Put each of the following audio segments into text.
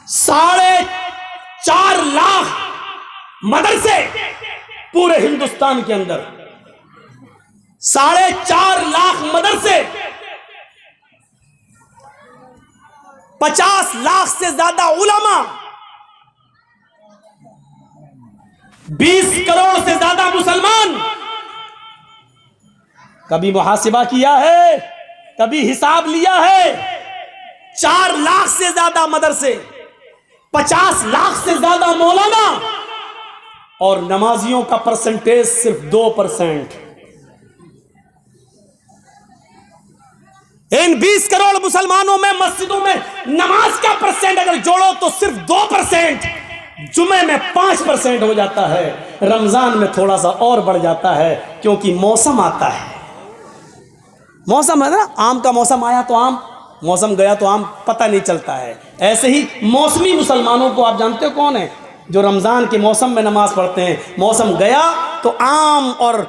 4.5 लाख मदरसे पूरे हिंदुस्तान के अंदर, 4.5 लाख मदरसे, 50 लाख से ज्यादा उलमा, 20 करोड़ से ज्यादा मुसलमान। कभी मुहासिबा किया है, कभी हिसाब लिया है? 4 लाख से ज्यादा मदरसे, 50 लाख से ज्यादा मौलाना, और नमाजियों का परसेंटेज सिर्फ 2%। इन 20 करोड़ मुसलमानों में मस्जिदों में नमाज का परसेंट अगर जोड़ो तो सिर्फ 2%, जुमे में 5% हो जाता है, रमजान में थोड़ा सा और बढ़ जाता है, क्योंकि मौसम आता है। मौसम है ना, आम का मौसम आया तो आम, मौसम गया तो आम, पता नहीं चलता है। ऐसे ही मौसमी मुसलमानों को आप जानते हो कौन है? जो रमजान के मौसम में नमाज पढ़ते हैं, मौसम गया तो आम और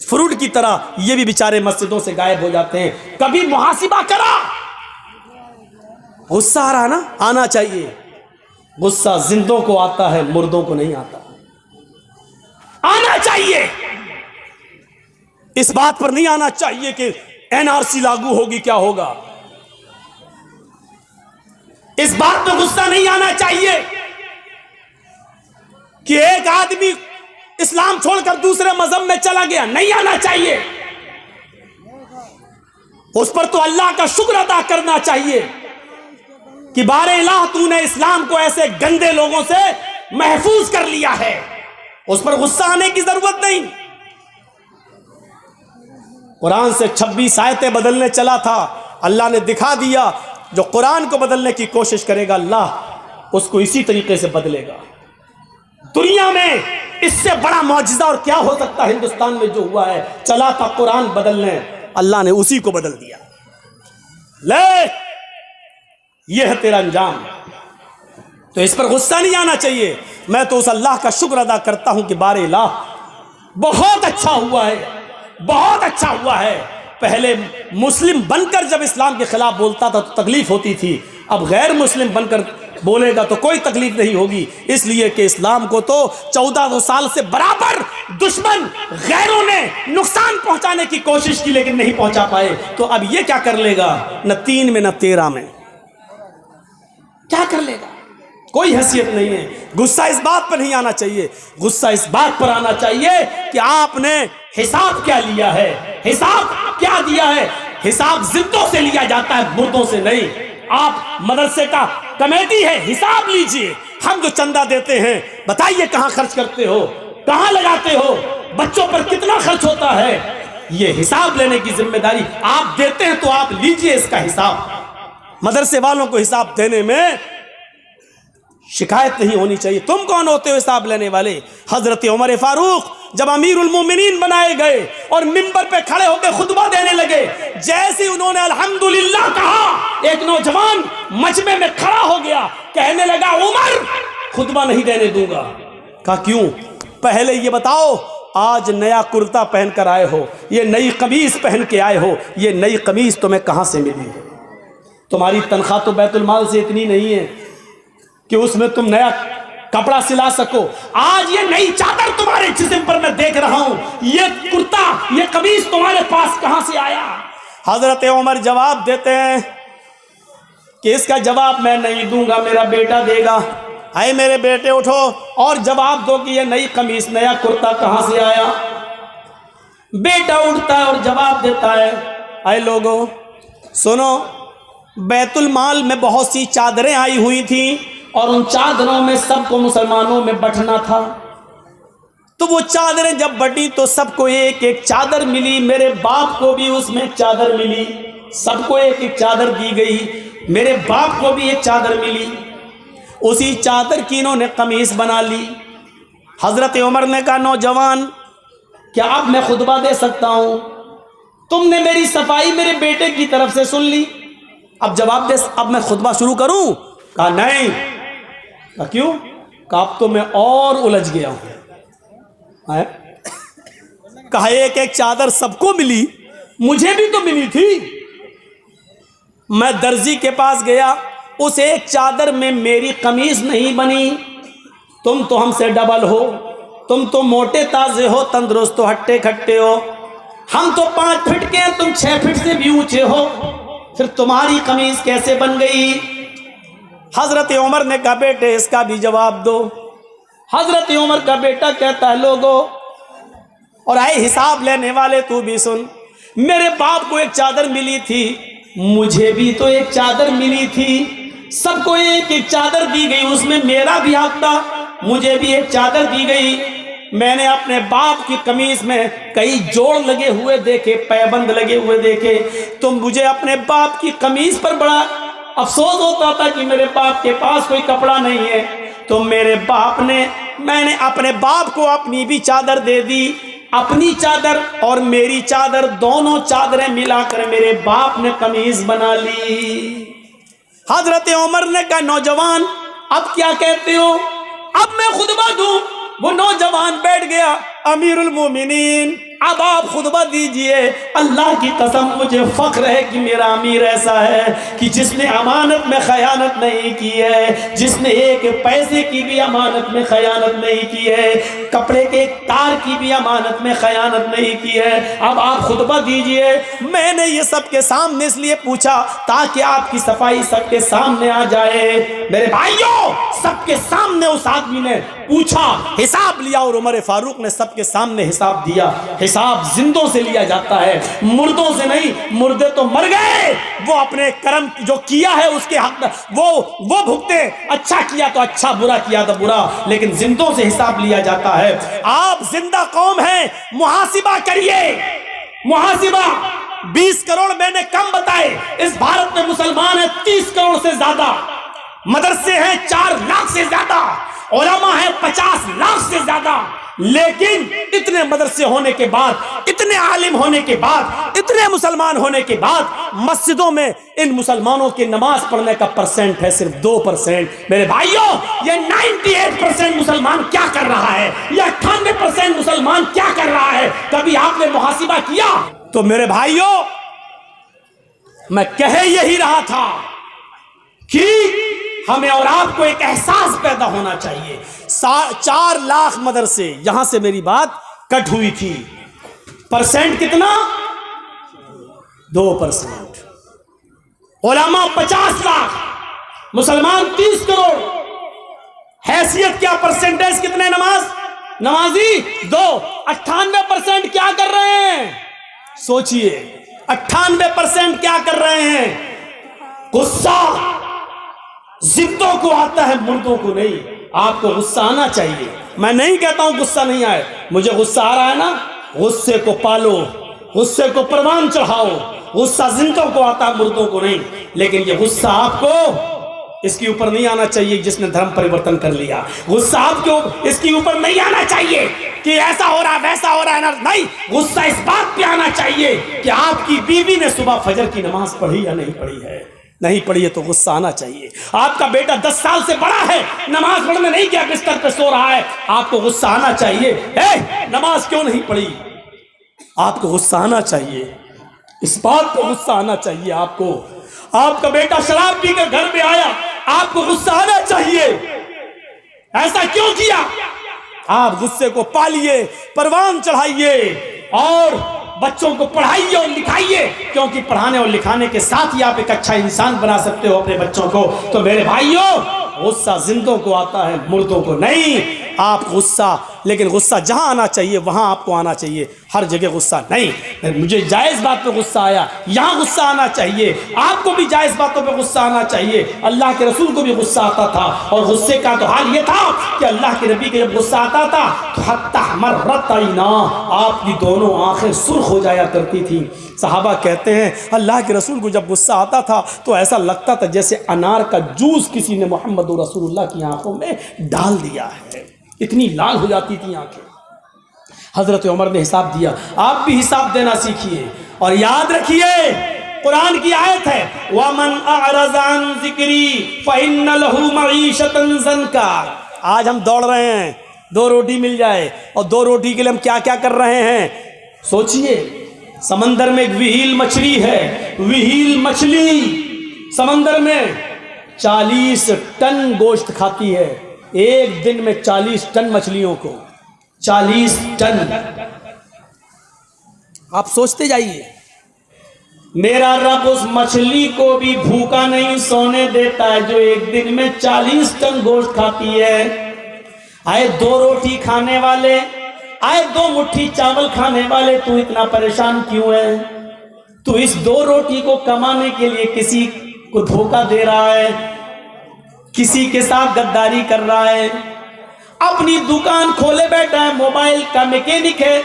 फ्रूट की तरह ये भी बेचारे मस्जिदों से गायब हो जाते हैं। कभी मुहासिबा करा? गुस्सा आ रहा है ना, आना चाहिए। गुस्सा जिंदों को आता है, मुर्दों को नहीं आता। आना चाहिए। इस बात पर नहीं आना चाहिए कि एनआरसी लागू होगी, क्या होगा। इस बात पर गुस्सा नहीं आना चाहिए कि एक आदमी इस्लाम छोड़कर दूसरे मजहब में चला गया, नहीं आना चाहिए। उस पर तो अल्लाह का शुक्र अदा करना चाहिए कि बारे इलाह तूने इस्लाम को ऐसे गंदे लोगों से महफूज कर लिया है। उस पर गुस्सा आने की जरूरत नहीं। कुरान से 26 आयतें बदलने चला था, अल्लाह ने दिखा दिया जो कुरान को बदलने की कोशिश करेगा अल्लाह उसको इसी तरीके से बदलेगा। दुनिया में इससे बड़ा मौजज़ा और क्या हो सकता है? हिंदुस्तान में जो हुआ है, चला था कुरान बदलने, अल्लाह ने उसी को बदल दिया। ले, यह है तेरा अंजाम। तो इस पर गुस्सा नहीं आना चाहिए। मैं तो उस अल्लाह का शुक्र अदा करता हूं कि बारे इलाह बहुत अच्छा हुआ है, बहुत अच्छा हुआ है। पहले मुस्लिम बनकर जब इस्लाम के खिलाफ बोलता था तो तकलीफ होती थी, अब गैर मुस्लिम बनकर बोलेगा तो कोई तकलीफ नहीं होगी, इसलिए कि इस्लाम को तो 1400 साल से बराबर दुश्मन गैरों ने नुकसान पहुंचाने की कोशिश की, लेकिन नहीं पहुंचा पाए। तो अब ये क्या कर लेगा? न 3 में न 13 में क्या कर लेगा? कोई हैसियत नहीं है। गुस्सा इस बात पर नहीं आना चाहिए, गुस्सा इस बात पर आना चाहिए कि आपने हिसाब क्या लिया है, हिसाब क्या दिया है। हिसाब जिंदों से लिया जाता है, मुर्दों से नहीं। आप मदरसे का कमेटी है, हिसाब लीजिए। हम जो चंदा देते हैं बताइए कहां खर्च करते हो, कहां लगाते हो, बच्चों पर कितना खर्च होता है, ये हिसाब लेने की जिम्मेदारी आप देते हैं तो आप लीजिए इसका हिसाब। मदरसे वालों को हिसाब देने में शिकायत नहीं होनी चाहिए। तुम कौन होते हो हिसाब लेने वाले? हजरत उमर फारूक जब अमीरुल मोमिनीन बनाए गए और मिंबर पे खड़े होकर खुतबा देने लगे, जैसे ही उन्होंने अल्हम्दुलिल्लाह कहा, एक नौजवान मजमे में खड़ा हो गया, कहने लगा उमर खुतबा नहीं देने दूंगा। कहा क्यों? पहले ये बताओ, आज नया कुर्ता पहनकर आए हो, ये नई कमीज पहन के आए हो, ये नई कमीज तुम्हें कहां से मिली है? तुम्हारी तनख्वाह तो बैतुल माल से इतनी नहीं है कि उसमें तुम नया कपड़ा सिला सको। आज ये नई चादर तुम्हारे जिस्म पर मैं देख रहा हूं, ये कुर्ता, ये कमीज तुम्हारे पास कहां से आया? हजरत उमर जवाब देते हैं कि इसका जवाब मैं नहीं दूंगा, मेरा बेटा देगा। आए मेरे बेटे उठो और जवाब दो कि ये नई कमीज, नया कुर्ता कहां से आया? बेटा उठता है और जवाब देता है, आए लोगों सुनो, बैतुल माल में बहुत सी चादरें आई हुई थी और उन चादरों में सबको मुसलमानों में बंटना था। तो वो चादरें जब बटी तो सबको एक एक चादर मिली, मेरे बाप को भी उसमें एक चादर मिली, सबको एक एक चादर दी गई, मेरे बाप को भी एक चादर मिली। उसी चादर की इन्होंने कमीज बना ली। हजरत उमर ने कहा, नौजवान क्या अब मैं खुतबा दे सकता हूं? तुमने मेरी सफाई मेरे बेटे की तरफ से सुन ली, अब जवाब दे, अब मैं खुतबा शुरू करूं? कहा नहीं। कहा क्यों? कहा अब तो मैं और उलझ गया हूं। कहा एक एक चादर सबको मिली, मुझे भी तो मिली थी। मैं दर्जी के पास गया, उस एक चादर में मेरी कमीज नहीं बनी। तुम तो हमसे डबल हो, तुम तो मोटे ताजे हो, तंदुरुस्त हो, हट्टे खट्टे हो। हम तो 5 फीट के हैं, तुम 6 फीट से भी ऊंचे हो, फिर तुम्हारी कमीज कैसे बन गई? हजरत उमर ने कहा बेटे इसका भी जवाब दो। हजरत उमर का बेटा कहता है लोगों और आए हिसाब लेने वाले तू भी सुन, मेरे बाप को एक चादर मिली थी, मुझे भी तो एक चादर मिली थी, सबको एक एक चादर दी गई, उसमें मेरा भी हक था, मुझे भी एक चादर दी गई। मैंने अपने बाप की कमीज में कई जोड़ लगे हुए देखे, पैबंद लगे हुए देखे, तो मुझे अपने बाप की कमीज पर बड़ा अफसोस होता था कि मेरे बाप के पास कोई कपड़ा नहीं है। तो मैंने अपने बाप को अपनी भी चादर दे दी, अपनी चादर और मेरी चादर दोनों चादरें मिलाकर मेरे बाप ने कमीज बना ली। हजरत उमर ने कहा नौजवान अब क्या कहते हो, अब मैं खुतबा दूं? वो नौजवान बैठ गया, अमीरुल मोमिनीन अब आप खुतबा दीजिए। अल्लाह की कसम मुझे फख्र है कि मेरा अमीर ऐसा है कि जिसने अमानत में खयानत नहीं की है, जिसने एक पैसे की भी अमानत में खयानत नहीं की है, कपड़े के तार की भी अमानत में खयानत नहीं की है। अब आप खुतबा दीजिए। मैंने ये सबके सामने इसलिए पूछा ताकि आपकी सफाई सबके सामने आ जाए। मेरे भाइयों सबके सामने उस आदमी ने पूछा, हिसाब लिया और उमर फारूक ने सबके सामने हिसाब दिया। हिसाब जिंदों से लिया जाता है, मुर्दों से नहीं। मुर्दे तो मर गए, वो अपने कर्म जो किया है उसके हक वो भुगते। अच्छा किया तो अच्छा, बुरा किया तो बुरा, लेकिन जिंदों से हिसाब लिया जाता है। आप जिंदा कौम हैं, मुहासिबा करिए। मुहासिबा 20 करोड़ मैंने कम बताए, इस भारत में मुसलमान है 30 करोड़ से ज्यादा, मदरसे हैं 4 लाख से ज्यादा, उलमा है 50 लाख से ज्यादा, लेकिन इतने मदरसे होने के बाद, इतने आलिम होने के बाद, इतने मुसलमान होने के बाद मस्जिदों में इन मुसलमानों की नमाज पढ़ने का परसेंट है सिर्फ 2%। मेरे भाइयों ये 98% मुसलमान क्या कर रहा है, ये 98% मुसलमान क्या कर रहा है? कभी आपने मुहासिबा किया? तो मेरे भाइयों मैं कह यही रहा था कि हमें और आपको एक एहसास पैदा होना चाहिए। 4 लाख मदरसे, यहां से मेरी बात कट हुई थी। परसेंट कितना? 2%। उलमा 50 लाख, मुसलमान 30 करोड़। हैसियत क्या, परसेंटेज कितने नमाजी 2। 98% क्या कर रहे हैं? सोचिए 98% क्या कर रहे हैं? गुस्सा जिंदों को आता है, मुर्दों को नहीं। आपको गुस्सा आना चाहिए। मैं नहीं कहता हूं गुस्सा नहीं आए, मुझे गुस्सा आ रहा है ना, गुस्से को पालो, गुस्से को परवान चढ़ाओ। गुस्सा जिंदों को आता है, मुर्दों को नहीं। लेकिन ये गुस्सा आपको इसके ऊपर नहीं आना चाहिए जिसने धर्म परिवर्तन कर लिया। गुस्सा आपको इसके ऊपर नहीं आना चाहिए कि ऐसा हो रहा है वैसा हो रहा है ना, नहीं। गुस्सा इस बात पे आना चाहिए कि आपकी बीवी ने सुबह फजर की नमाज पढ़ी या नहीं पढ़ी है। नहीं पढ़ी है तो गुस्सा आना चाहिए। आपका बेटा 10 साल से बड़ा है, नमाज पढ़ने नहीं गया, बिस्तर पे सो रहा है, आपको गुस्सा आना चाहिए। नमाज क्यों नहीं पढ़ी? आपको गुस्सा आना चाहिए, इस बात को गुस्सा आना चाहिए आपको। आपका बेटा शराब पीकर घर पे आया, आपको गुस्सा आना चाहिए। ऐसा क्यों किया? आप गुस्से को पालिए, परवान चढ़ाइए और बच्चों को पढ़ाइए और लिखाइए, क्योंकि पढ़ाने और लिखाने के साथ ही आप एक अच्छा इंसान बना सकते हो अपने बच्चों को। तो मेरे भाइयों गुस्सा जिंदों को आता है, मुर्दों को नहीं। आप गुस्सा, लेकिन गुस्सा जहां आना चाहिए वहां आपको आना चाहिए, हर जगह गुस्सा नहीं। मुझे जायज बात पे गुस्सा आया, यहां गुस्सा आना चाहिए। आपको भी जायज बातों पे गुस्सा आना चाहिए। अल्लाह के रसूल को भी गुस्सा आता था, और गुस्से का तो हाल ये था कि अल्लाह के नबी के जब गुस्सा आता था तो हत्ता मर्रत आईना, आपकी दोनों आंखें सुर्ख हो जाया करती थी। सहाबा कहते हैं अल्लाह के रसूल को जब गुस्सा आता था तो ऐसा लगता था जैसे अनार का जूस किसी ने मोहम्मद रसूलुल्लाह की आंखों में डाल दिया है, इतनी लाल हो जाती थी आंखें। हजरत उमर ने हिसाब दिया, आप भी हिसाब देना सीखिए। और याद रखिए कुरान की आयत है, वमन अअरज़ अन ज़िक्री फ़इन्न लहू मईशतन ज़न्का। आज हम दौड़ रहे हैं 2 रोटी मिल जाए, और 2 रोटी के लिए हम क्या क्या कर रहे हैं? सोचिए, समंदर में एक विहील मछली है, विहील मछली समंदर में, 40 टन गोश्त खाती है, एक दिन में 40 टन मछलियों को, 40 टन। आप सोचते जाइए, मेरा रब उस मछली को भी भूखा नहीं सोने देता है जो एक दिन में 40 टन गोश्त खाती है। आए 2 रोटी खाने वाले, आए 2 मुट्ठी चावल खाने वाले, तू इतना परेशान क्यों है? तू इस 2 रोटी को कमाने के लिए किसी को धोखा दे रहा है, किसी के साथ गद्दारी कर रहा है, अपनी दुकान खोले बैठा है, मोबाइल का मैकेनिक है,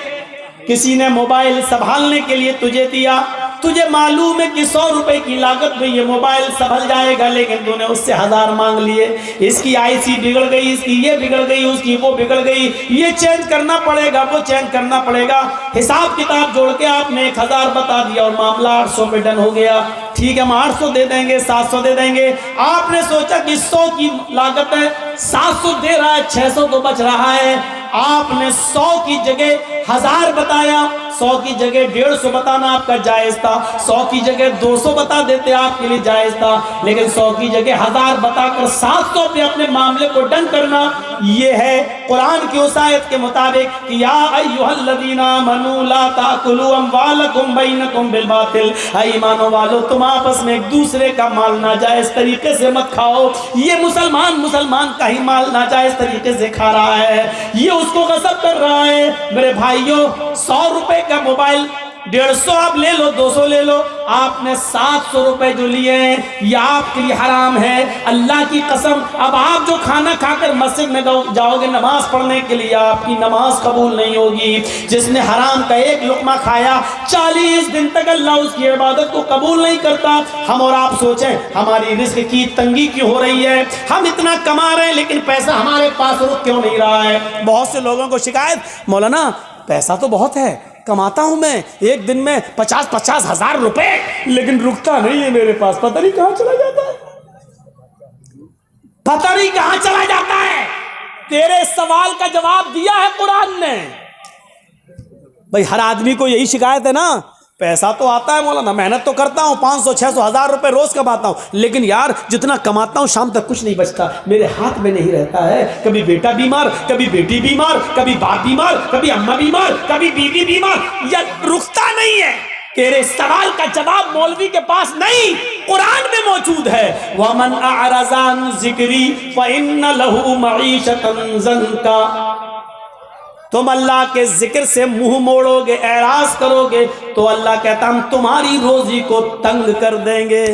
किसी ने मोबाइल संभालने के लिए तुझे दिया, तुझे मालूम है कि 100 रुपए की लागत में ये मोबाइल संभल जाएगा, लेकिन तूने उससे 1000 मांग लिए। इसकी आईसी बिगड़ गई, इसकी ये बिगड़ गई, उसकी वो बिगड़ गई, ये चेंज करना पड़ेगा, वो चेंज करना पड़ेगा। हिसाब किताब जोड़ के आपने 1000 बता दिया और मामला 800 पे डन हो गया। ठीक है, हम 800 दे देंगे, 700 दे देंगे। आपने सोचा कि 100 की लागत है, 700 दे रहा है, 600 तो बच रहा है। आपने 100 की जगह 1000 बताया, 100 की जगह 150 बताना आपका जायज था, 100 की जगह 200 बता देते आपके लिए जायज था, लेकिन 100 की जगह 1000 बताकर 700 पे अपने मामले को डन करना, ये है कुरान की उस आयत के मुताबिक कि या अय्युहल्लज़ीना आमनू ला ताकुलू अम्वालकुम बैनकुम बिल बातिल, ईमानो वालो तुम आपस में एक दूसरे का माल नाजायज तरीके से मत खाओ। ये मुसलमान का ही माल नाजायज तरीके से खा रहा है, ये उसको गसब कर रहा है। मेरे भाइयों, 100 रुपए का मोबाइल 150 आप ले लो, 200 ले लो, आपने 700 रुपए जो लिए हैं ये आपके लिए हराम है। अल्लाह की कसम, अब आप जो खाना खाकर मस्जिद में जाओगे नमाज पढ़ने के लिए, आपकी नमाज कबूल नहीं होगी। जिसने हराम का एक लुकमा खाया 40 दिन तक अल्लाह उसकी इबादत को कबूल नहीं करता। हम और आप सोचें हमारी रिस्क की तंगी क्यों हो रही है, हम इतना कमा रहे हैं लेकिन पैसा हमारे पास रुक क्यों नहीं रहा है। बहुत से लोगों को शिकायत, मौलाना पैसा तो बहुत है, कमाता हूं मैं एक दिन में 50-50 हजार रुपए, लेकिन रुकता नहीं है मेरे पास, पता नहीं कहां चला जाता है, पता नहीं कहां चला जाता है। तेरे सवाल का जवाब दिया है कुरान ने। भाई हर आदमी को यही शिकायत है ना, पैसा तो आता है मौलाना, मेहनत तो करता हूं, 500-600 हजार रुपए रोज कमाता हूं, लेकिन यार जितना कमाता हूं शाम तक कुछ नहीं बचता, मेरे हाथ में नहीं रहता है। कभी बेटा बीमार, कभी बेटी बीमार, कभी बाप बीमार, कभी अम्मा बीमार, कभी बीवी बीमार, या रुकता नहीं है। तेरे सवाल का जवाब मौलवी के पास नहीं, कुरान में मौजूद है। वमन अअरज़ा अन ज़िक्री फ़इन्न लहू मईशतन ज़ंका। तुम अल्लाह के जिक्र से मुंह मोड़ोगे, एराज करोगे, तो अल्लाह कहता हम तुम्हारी रोजी को तंग कर देंगे।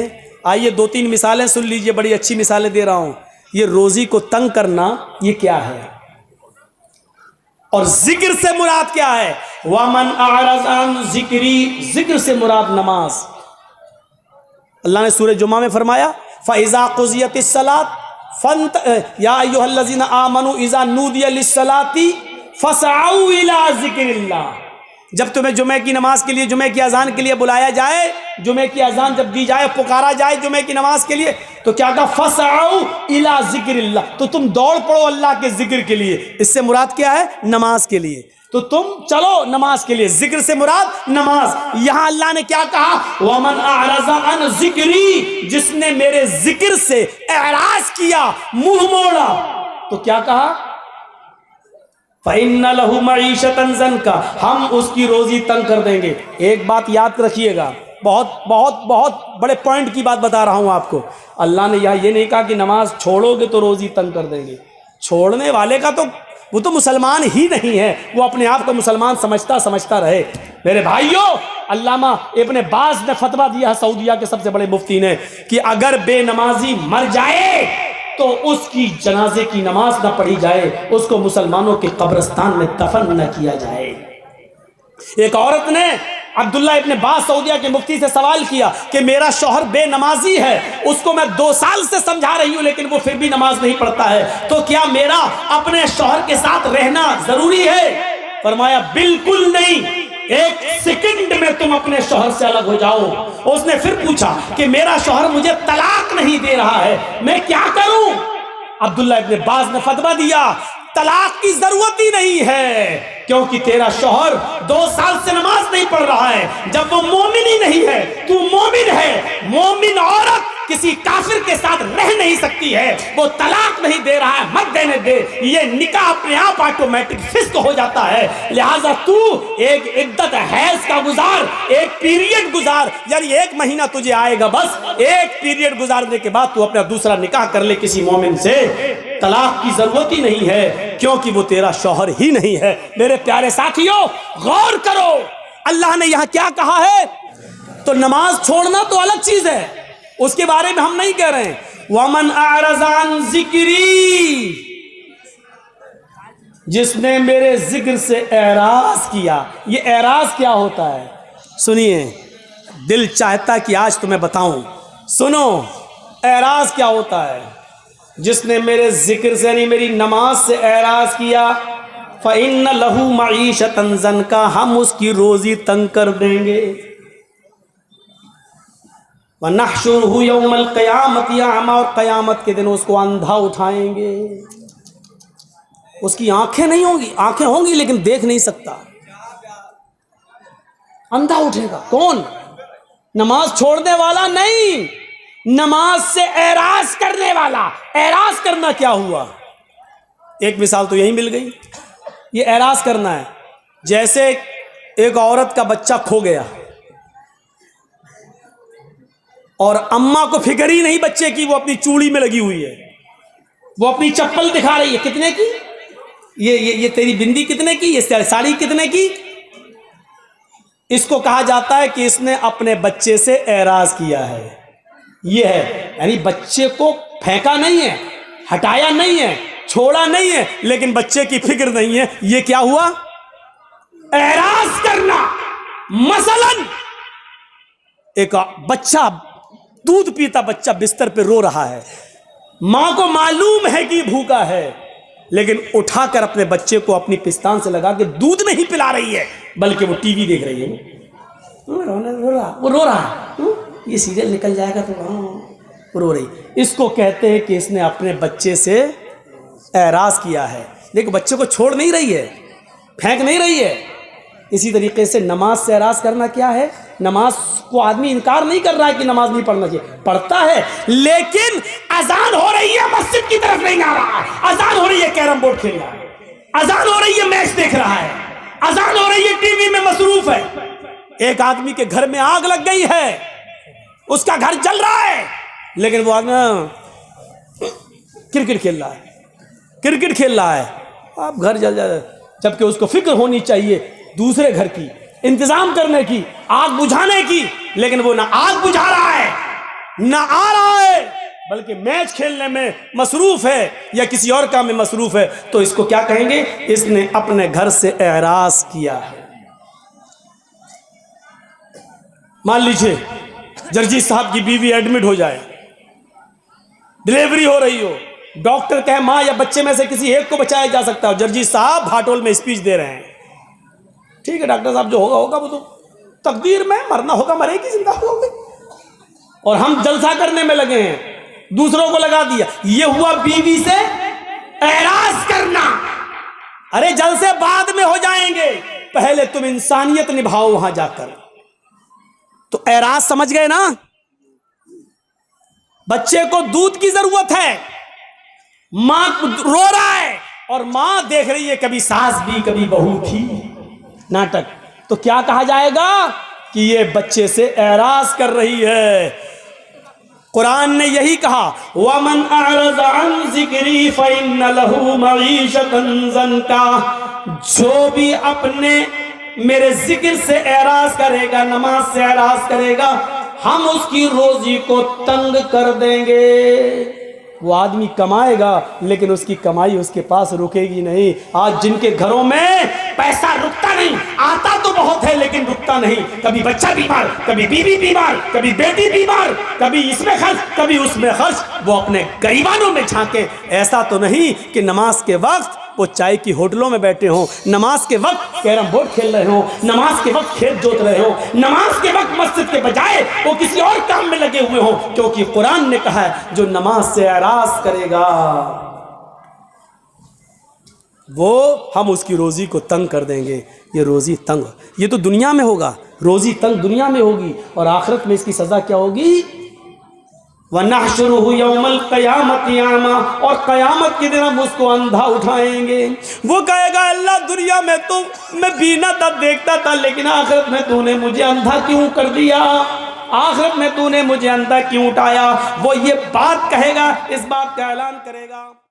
आइए 2-3 मिसालें सुन लीजिए, बड़ी अच्छी मिसालें दे रहा हूं। ये रोजी को तंग करना ये क्या है और जिक्र से मुराद क्या है। वमन अअरज़ा अन ज़िक्री, जिक्र से मुराद नमाज। अल्लाह ने सूरह जुमा में फरमाया फ़इज़ा क़ुज़ियतिस सलात या अय्युहल्लज़ीना आमनू इज़ा नूदिया लिस्सलाती फसअऊ इला ज़िक्रिल्लाह। जब तुम्हें जुमे की नमाज के लिए, जुमे की अजान के लिए बुलाया जाए, जुमे की अजान जब दी जाए, पुकारा जाए जुमे की नमाज के लिए, तो क्या कहा, फसअऊ इला ज़िक्रिल्लाह, तो तुम दौड़ पड़ो अल्लाह के जिक्र के लिए। इससे मुराद क्या है, नमाज के लिए, तो तुम चलो नमाज के लिए, जिक्र से मुराद नमाज। यहां अल्लाह ने क्या कहा, वमन अअरज़ा अन ज़िक्री, जिसने मेरे जिक्र से एराज किया, मुंह मोड़ा, तो क्या कहा, फ़इन्न लहू मईशतन ज़ंका, हम उसकी रोजी तंग कर देंगे। एक बात याद रखिएगा, बहुत बहुत बहुत बड़े पॉइंट की बात बता रहा हूं आपको। अल्लाह ने यहाँ ये नहीं कहा कि नमाज छोड़ोगे तो रोजी तंग कर देंगे। छोड़ने वाले का तो वो तो मुसलमान ही नहीं है, वो अपने आप को मुसलमान समझता रहे। मेरे भाइयों, अल्लामा इब्न बाज ने फतवा दिया है, सऊदिया के सबसे बड़े मुफ्ती ने, कि अगर बेनमाजी मर जाए तो उसकी जनाजे की नमाज न पढ़ी जाए, उसको मुसलमानों के कब्रिस्तान में दफन न किया जाए। एक औरत ने अब्दुल्ला इब्न बाज सऊदिया के मुफ्ती से सवाल किया कि मेरा शौहर बेनमाजी है, उसको मैं 2 साल से समझा रही हूं लेकिन वो फिर भी नमाज नहीं पढ़ता है, तो क्या मेरा अपने शौहर के साथ रहना जरूरी है? फरमाया बिल्कुल नहीं, 1 सेकंड में तुम अपने शौहर से अलग हो जाओ। उसने फिर पूछा कि मेरा शौहर मुझे तलाक नहीं दे रहा है, मैं क्या करूं? अब्दुल्ला इब्न बाज ने फतवा दिया, तलाक की जरूरत ही नहीं है, क्योंकि तेरा शौहर 2 साल से नमाज नहीं पढ़ रहा है। जब वो मोमिन ही नहीं है, तू मोमिन है। मोमिन औरत किसी काफिर के साथ रह नहीं सकती है, वो तलाक नहीं दे रहा है, मत देने दे। ये निकाह अपने आप ऑटोमेटिक फिस्क हो जाता है। लिहाजा तू एक इद्दत हैज का गुजार, एक पीरियड गुजार, यानी 1 महीना तुझे आएगा, बस एक पीरियड गुजारने के बाद तू अपना दूसरा निकाह कर ले किसी मोमिन से। तलाक की जरूरत ही नहीं है, क्योंकि वो तेरा शौहर ही नहीं है। मेरे प्यारे साथियों, गौर करो अल्लाह ने यहां क्या कहा है। तो नमाज छोड़ना तो अलग चीज है, उसके बारे में हम नहीं कह रहे हैं। वमन आरज़ान जिक्री, जिसने मेरे जिक्र से एराज किया। ये एराज क्या होता है सुनिए, दिल चाहता कि आज तुम्हें बताऊं। सुनो, एराज क्या होता है। जिसने मेरे जिक्र से यानी मेरी नमाज से एराज किया, फ़इन्न लहू मईशतन ज़नका, हम उसकी रोजी तंग कर देंगे। वनहशुरुहु यौमल क़यामति अमा, और क़यामत के दिन उसको अंधा उठाएंगे। उसकी आंखें नहीं होंगी, आंखें होंगी लेकिन देख नहीं सकता, अंधा उठेगा। कौन? नमाज छोड़ने वाला नहीं, नमाज से एराज करने वाला। एराज करना क्या हुआ? एक मिसाल तो यही मिल गई। ये एराज करना है, जैसे एक औरत का बच्चा खो गया और अम्मा को फिक्र ही नहीं बच्चे की, वो अपनी चूड़ी में लगी हुई है, वो अपनी चप्पल दिखा रही है, कितने की, ये तेरी बिंदी कितने की, ये साड़ी कितने की। इसको कहा जाता है कि इसने अपने बच्चे से एराज किया है। ये है, यानी बच्चे को फेंका नहीं है, हटाया नहीं है, छोड़ा नहीं है, लेकिन बच्चे की फिक्र नहीं है। ये क्या हुआ? एराज करना। मसलन एक बच्चा, दूध पीता बच्चा बिस्तर पे रो रहा है, मां को मालूम है कि भूखा है, लेकिन उठाकर अपने बच्चे को अपनी पिस्तान से लगा के दूध नहीं पिला रही है, बल्कि वो टीवी देख रही है। वो रो रहा है, ये सीरियल निकल जाएगा तो वो रो रही। इसको कहते हैं कि इसने अपने बच्चे से एराज किया है। देखो, बच्चे को छोड़ नहीं रही है, फेंक नहीं रही है। इसी तरीके से नमाज से एराज करना क्या है? नमाज को आदमी इनकार नहीं कर रहा है कि नमाज नहीं पढ़ना चाहिए, पढ़ता है, लेकिन अजान हो रही है मस्जिद की तरफ नहीं आ रहा है, अजान हो रही है कैरम बोर्ड खेल रहा है, अजान हो रही है मैच देख रहा है, अजान हो रही है टीवी में मसरूफ है। एक आदमी के घर में आग लग गई है, उसका घर जल रहा है, लेकिन वो आदमी क्रिकेट खेल रहा है, क्रिकेट खेल रहा है, अब घर जल जाए, जबकि उसको फिक्र होनी चाहिए दूसरे घर की, इंतजाम करने की, आग बुझाने की, लेकिन वो ना आग बुझा रहा है, ना आ रहा है, बल्कि मैच खेलने में मसरूफ है या किसी और काम में मसरूफ है। तो इसको क्या कहेंगे? इसने अपने घर से एराज किया है। मान लीजिए जर्जी साहब की बीवी एडमिट हो जाए, डिलीवरी हो रही हो, डॉक्टर कहे मां या बच्चे में से किसी एक को बचाया जा सकता है, जर्जी साहब भाटोल में स्पीच दे रहे हैं। ठीक है डॉक्टर साहब, जो होगा होगा, वो तो तकदीर में, मरना होगा मरेगी, जिंदा होगी, और हम जलसा करने में लगे हैं, दूसरों को लगा दिया। ये हुआ बीवी से एराज करना। अरे जलसे बाद में हो जाएंगे, पहले तुम इंसानियत निभाओ वहां जाकर। तो एराज समझ गए ना? बच्चे को दूध की जरूरत है, मां रो रहा है और मां देख रही है, कभी सास भी कभी बहू थी, नाटक। तो क्या कहा जाएगा कि ये बच्चे से एराज कर रही है। कुरान ने यही कहा, वमन अअरज़ अन ज़िक्री फ़इन्न लहू मईशतन ज़नका, जो भी अपने मेरे जिक्र से एराज करेगा, नमाज से एराज करेगा, हम उसकी रोजी को तंग कर देंगे। वो आदमी कमाएगा लेकिन उसकी कमाई उसके पास रुकेगी नहीं। आज जिनके घरों में पैसा रुकता नहीं, आता तो बहुत है लेकिन रुकता नहीं, कभी बच्चा बीमार, कभी बीवी बीमार, कभी बेटी बीमार, कभी इसमें खर्च, कभी उसमें खर्च, वो अपने गरीबानों में झांके। ऐसा तो नहीं कि नमाज के वक्त वो चाय की होटलों में बैठे हों, नमाज के वक्त कैरम बोर्ड खेल रहे हों, नमाज के वक्त खेत जोत रहे हों, नमाज के वक्त मस्जिद के बजाय वो किसी और काम में लगे हुए हों, क्योंकि कुरान ने कहा है जो नमाज से एराज करेगा वो हम उसकी रोजी को तंग कर देंगे। ये रोजी तंग, ये तो दुनिया में होगा, रोजी तंग दुनिया में होगी, और आखिरत में इसकी सजा क्या होगी? व नहशुरुहु यौमल क़यामति आमा, और क़यामत के दिन हम उसको अंधा उठाएंगे। वो कहेगा अल्लाह दुनिया में तो मैं बीना था, देखता था, लेकिन आखिरत में तूने मुझे अंधा क्यों कर दिया, आखिरत में तूने मुझे अंधा क्यों उठाया। वो ये बात कहेगा, इस बात का ऐलान करेगा।